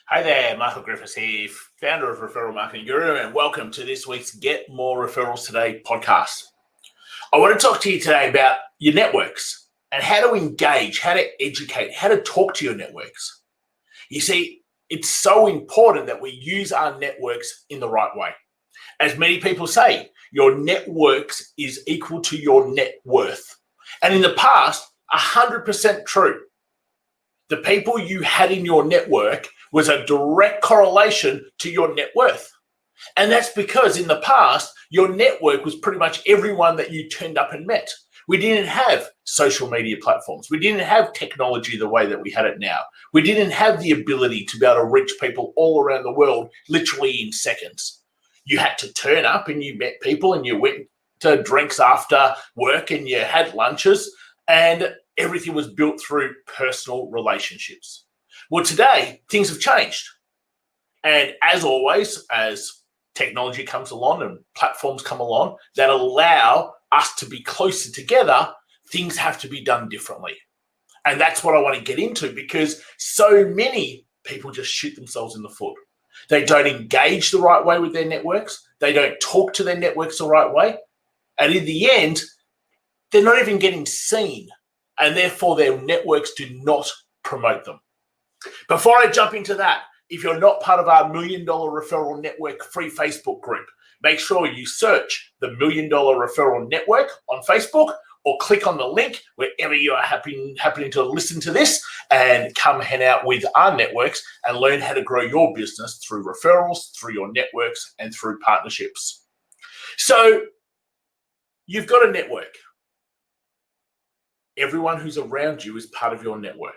Hi there, Michael Griffiths here, founder of Referral Marketing Guru, and welcome to this week's Get More Referrals Today podcast. I want to talk to you today about your networks and how to engage, how to educate, how to talk to your networks. You see, it's so important that we use our networks in the right way. As many people say, your networks is equal to your net worth. And in the past, 100% true. The people you had in your network was a direct correlation to your net worth. And that's because in the past, your network was pretty much everyone that you turned up and met. We didn't have social media platforms. We didn't have technology the way that we had it now. We didn't have the ability to be able to reach people all around the world literally in seconds. You had to turn up and you met people and you went to drinks after work and you had lunches, and everything was built through personal relationships. Well, today, things have changed. And as always, as technology comes along and platforms come along that allow us to be closer together, things have to be done differently. And that's what I want to get into, because so many people just shoot themselves in the foot. They don't engage the right way with their networks. They don't talk to their networks the right way. And in the end, they're not even getting seen. And therefore, their networks do not promote them. Before I jump into that, if you're not part of our $1 Million Referral Network free Facebook group, make sure you search the $1 Million Referral Network on Facebook, or click on the link wherever you are happening to listen to this, and come hang out with our networks and learn how to grow your business through referrals, through your networks, and through partnerships. So you've got a network. Everyone who's around you is part of your network.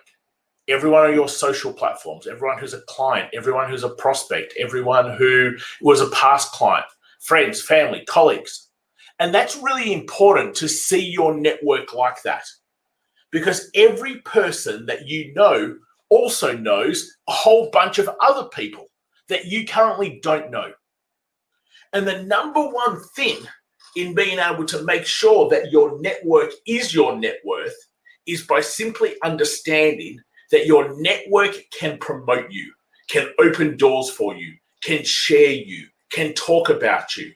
Everyone on your social platforms, everyone who's a client, everyone who's a prospect, everyone who was a past client, friends, family, colleagues. And that's really important to see your network like that, because every person that you know also knows a whole bunch of other people that you currently don't know. And the number one thing in being able to make sure that your network is your net worth is by simply understanding that your network can promote you, can open doors for you, can share you, can talk about you.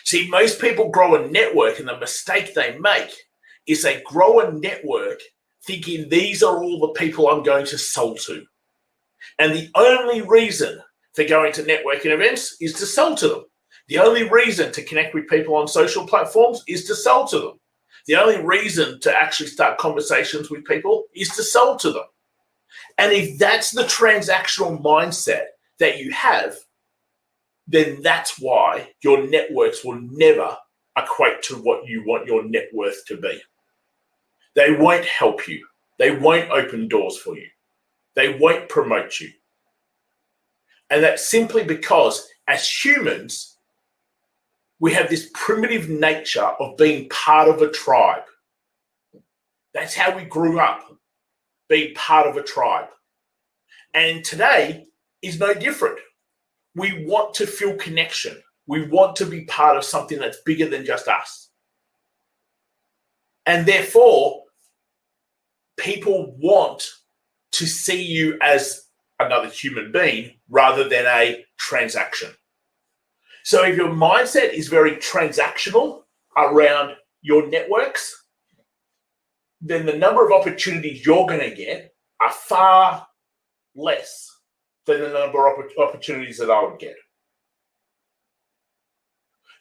See, most people grow a network, and the mistake they make is they grow a network thinking these are all the people I'm going to sell to. And the only reason for going to networking events is to sell to them. The only reason to connect with people on social platforms is to sell to them. The only reason to actually start conversations with people is to sell to them. And if that's the transactional mindset that you have, then that's why your networks will never equate to what you want your net worth to be. They won't help you. They won't open doors for you. They won't promote you. And that's simply because as humans, we have this primitive nature of being part of a tribe. That's how we grew up, being part of a tribe. And today is no different. We want to feel connection. We want to be part of something that's bigger than just us. And therefore, people want to see you as another human being rather than a transaction. So if your mindset is very transactional around your networks, then the number of opportunities you're going to get are far less than the number of opportunities that I would get.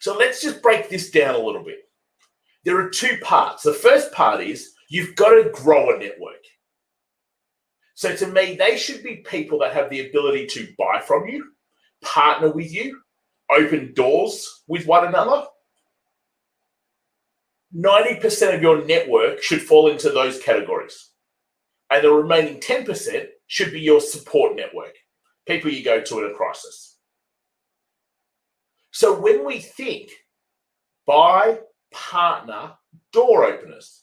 So let's just break this down a little bit. There are two parts. The first part is you've got to grow a network. So to me, they should be people that have the ability to buy from you, partner with you, open doors with one another. 90% of your network should fall into those categories. And the remaining 10% should be your support network, people you go to in a crisis. So when we think buy, partner, door openers,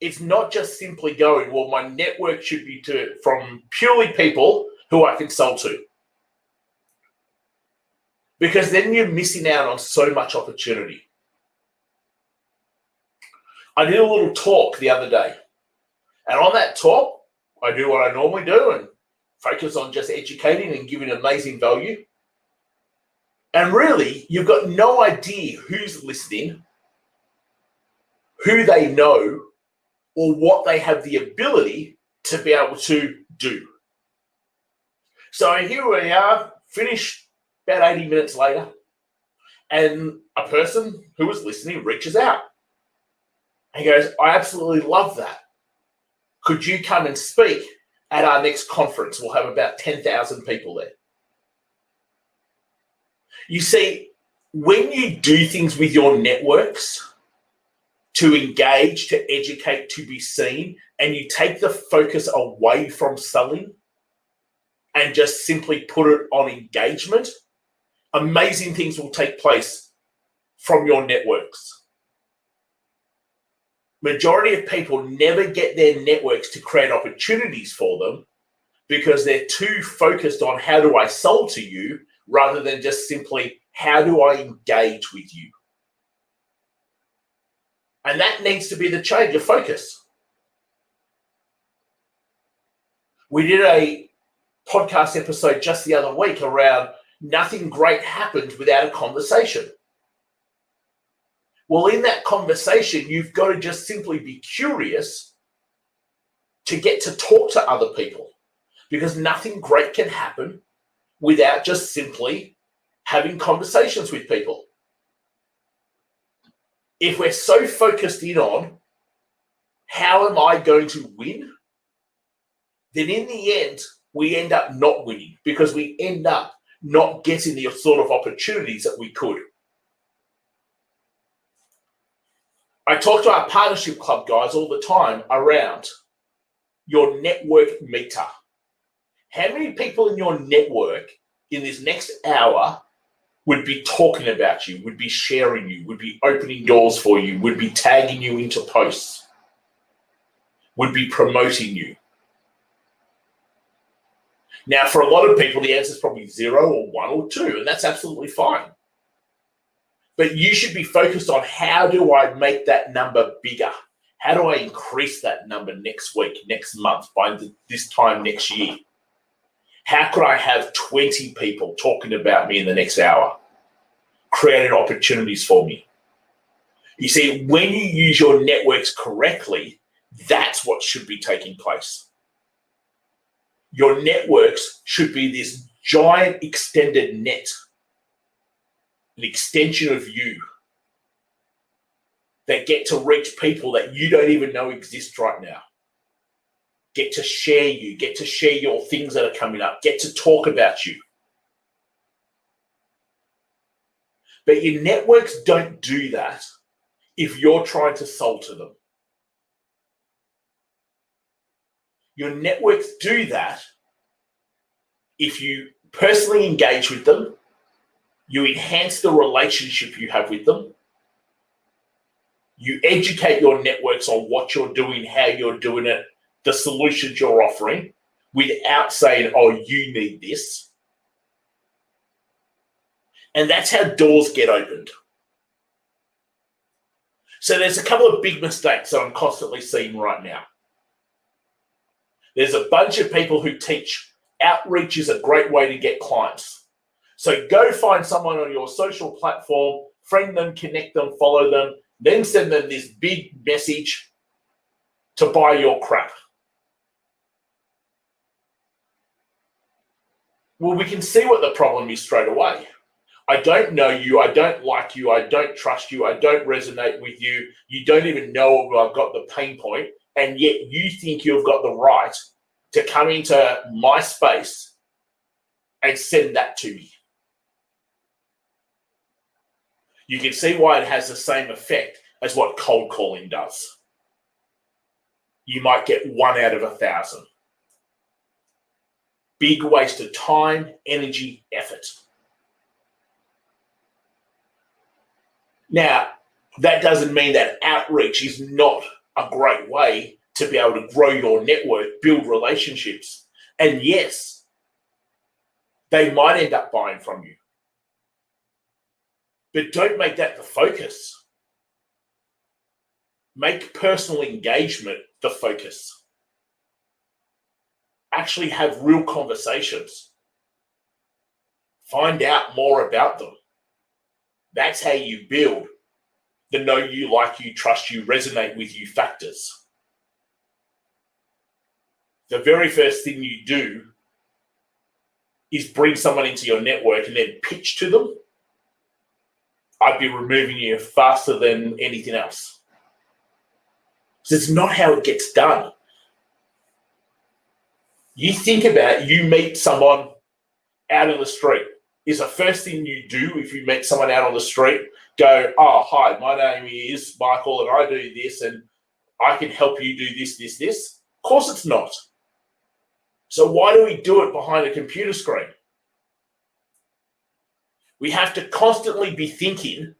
it's not just simply going, well, my network should be from purely people who I can sell to. Because then you're missing out on so much opportunity. I did a little talk the other day. And on that talk, I do what I normally do and focus on just educating and giving amazing value. And really, you've got no idea who's listening, who they know, or what they have the ability to be able to do. So here we are, finished about 80 minutes later, and a person who was listening reaches out and goes, I absolutely love that. Could you come and speak at our next conference? We'll have about 10,000 people there. You see, when you do things with your networks to engage, to educate, to be seen, and you take the focus away from selling and just simply put it on engagement, amazing things will take place from your networks. Majority of people never get their networks to create opportunities for them because they're too focused on how do I sell to you rather than just simply how do I engage with you. And that needs to be the change of focus. We did a podcast episode just the other week around nothing great happens without a conversation. Well, in that conversation, you've got to just simply be curious to get to talk to other people, because nothing great can happen without just simply having conversations with people. If we're so focused in on how am I going to win, then in the end, we end up not winning because we end up not getting the sort of opportunities that we could. I talk to our partnership club guys all the time around your network meter. How many people in your network in this next hour would be talking about you, would be sharing you, would be opening doors for you, would be tagging you into posts, would be promoting you? Now, for a lot of people, the answer is probably 0 or 1 or 2, and that's absolutely fine. But you should be focused on how do I make that number bigger? How do I increase that number next week, next month, by this time next year? How could I have 20 people talking about me in the next hour, creating opportunities for me? You see, when you use your networks correctly, that's what should be taking place. Your networks should be this giant extended net, an extension of you that get to reach people that you don't even know exist right now. Get to share you, get to share your things that are coming up, get to talk about you. But your networks don't do that if you're trying to sell to them. Your networks do that if you personally engage with them, you enhance the relationship you have with them, you educate your networks on what you're doing, how you're doing it, the solutions you're offering, without saying, oh, you need this. And that's how doors get opened. So there's a couple of big mistakes that I'm constantly seeing right now. There's a bunch of people who teach outreach is a great way to get clients. So go find someone on your social platform, friend them, connect them, follow them, then send them this big message to buy your crap. Well, we can see what the problem is straight away. I don't know you, I don't like you, I don't trust you, I don't resonate with you, you don't even know if I've got the pain point, and yet you think you've got the right to come into my space and send that to me. You can see why it has the same effect as what cold calling does. You might get 1 out of 1,000. Big waste of time, energy, effort. Now, that doesn't mean that outreach is not a great way to be able to grow your network, build relationships. And yes, they might end up buying from you. But don't make that the focus. Make personal engagement the focus. actually have real conversations. Find out more about them. That's how you build the know you, like you, trust you, resonate with you factors. The very first thing you do is bring someone into your network and then pitch to them. I'd be removing you faster than anything else. So it's not how it gets done. You think about, you meet someone out in the street. Is the first thing you do if you meet someone out on the street, go, oh, hi, my name is Michael and I do this and I can help you do this, this, this? Of course it's not. So why do we do it behind a computer screen? We have to constantly be thinking,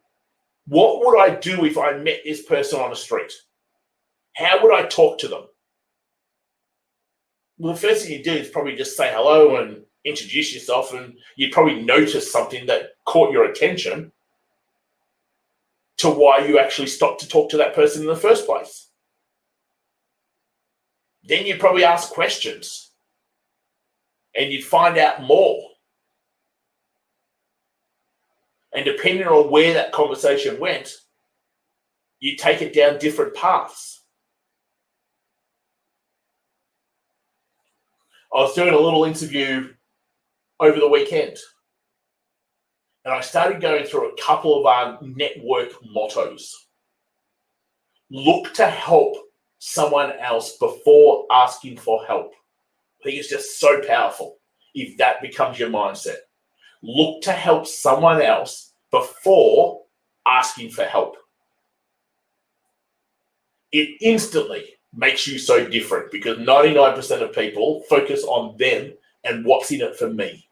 what would I do if I met this person on the street? How would I talk to them? Well, the first thing you do is probably just say hello and introduce yourself, and you'd probably notice something that caught your attention to why you actually stopped to talk to that person in the first place. Then you'd probably ask questions and you'd find out more. And depending on where that conversation went, you take it down different paths. I was doing a little interview over the weekend, and I started going through a couple of our network mottos. Look to help someone else before asking for help. I think it's just so powerful if that becomes your mindset. Look to help someone else before asking for help. It instantly makes you so different because 99% of people focus on them and what's in it for me.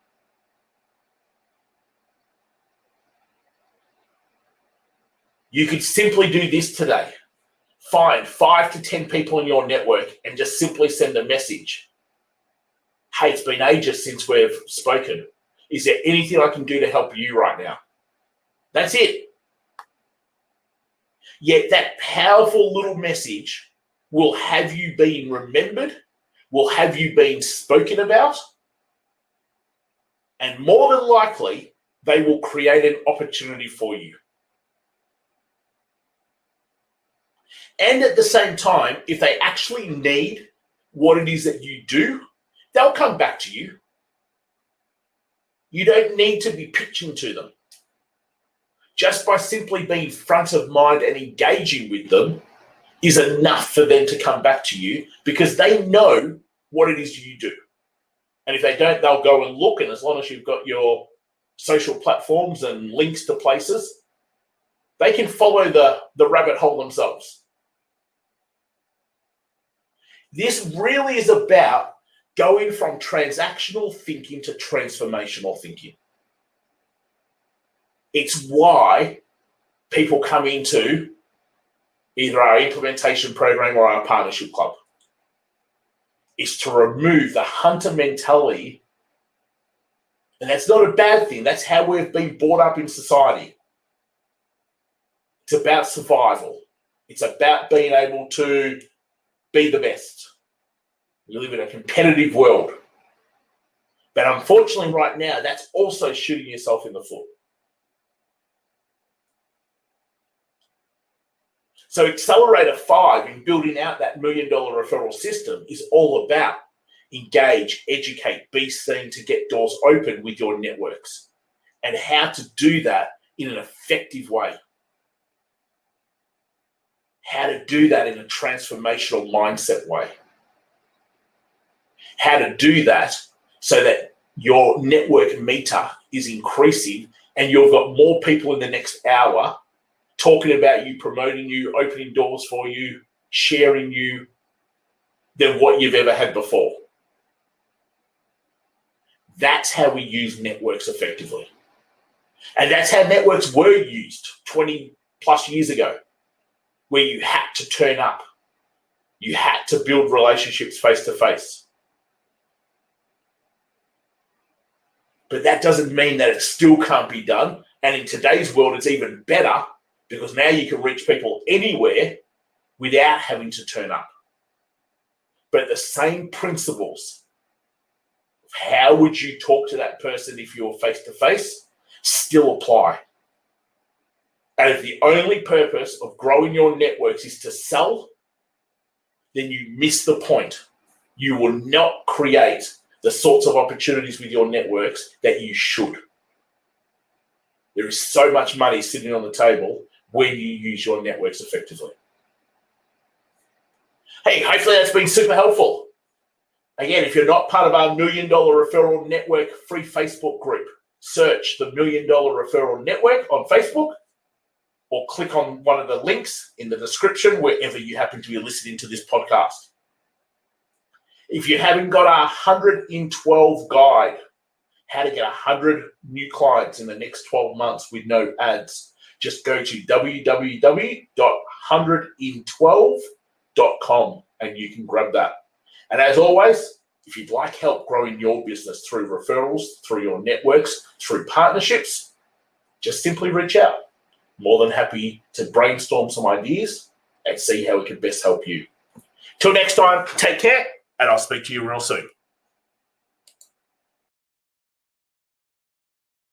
You could simply do this today. Find 5 to 10 people in your network and just simply send a message. Hey, it's been ages since we've spoken. Is there anything I can do to help you right now? That's it. Yet that powerful little message will have you being remembered, will have you being spoken about, and more than likely, they will create an opportunity for you. And at the same time, if they actually need what it is that you do, they'll come back to you. You don't need to be pitching to them. Just by simply being front of mind and engaging with them is enough for them to come back to you because they know what it is you do. And if they don't, they'll go and look. And as long as you've got your social platforms and links to places, they can follow the rabbit hole themselves. This really is about going from transactional thinking to transformational thinking. It's why people come into either our implementation program or our partnership club. It's to remove the hunter mentality. And that's not a bad thing. That's how we've been brought up in society. It's about survival. It's about being able to be the best. We live in a competitive world. But unfortunately right now, that's also shooting yourself in the foot. So Accelerator 5 in building out that $1 million referral system is all about engage, educate, be seen to get doors open with your networks and how to do that in an effective way. How to do that in a transformational mindset way. How to do that so that your network meter is increasing and you've got more people in the next hour talking about you, promoting you, opening doors for you, sharing you than what you've ever had before. That's how we use networks effectively. And that's how networks were used 20 plus years ago, where you had to turn up. You had to build relationships face to face. But that doesn't mean that it still can't be done. And in today's world, it's even better because now you can reach people anywhere without having to turn up. But the same principles how would you talk to that person if you're face-to-face still apply. And if the only purpose of growing your networks is to sell, then you miss the point. You will not create the sorts of opportunities with your networks that you should. There is so much money sitting on the table when you use your networks effectively. Hey, hopefully that's been super helpful. Again, if you're not part of our $1 Million Referral Network free Facebook group, search the $1 Million Referral Network on Facebook or click on one of the links in the description wherever you happen to be listening to this podcast. If you haven't got our 100 in 12 guide, how to get 100 new clients in the next 12 months with no ads, just go to www.100in12.com and you can grab that. And as always, if you'd like help growing your business through referrals, through your networks, through partnerships, just simply reach out. More than happy to brainstorm some ideas and see how we can best help you. Till next time, take care, and I'll speak to you real soon.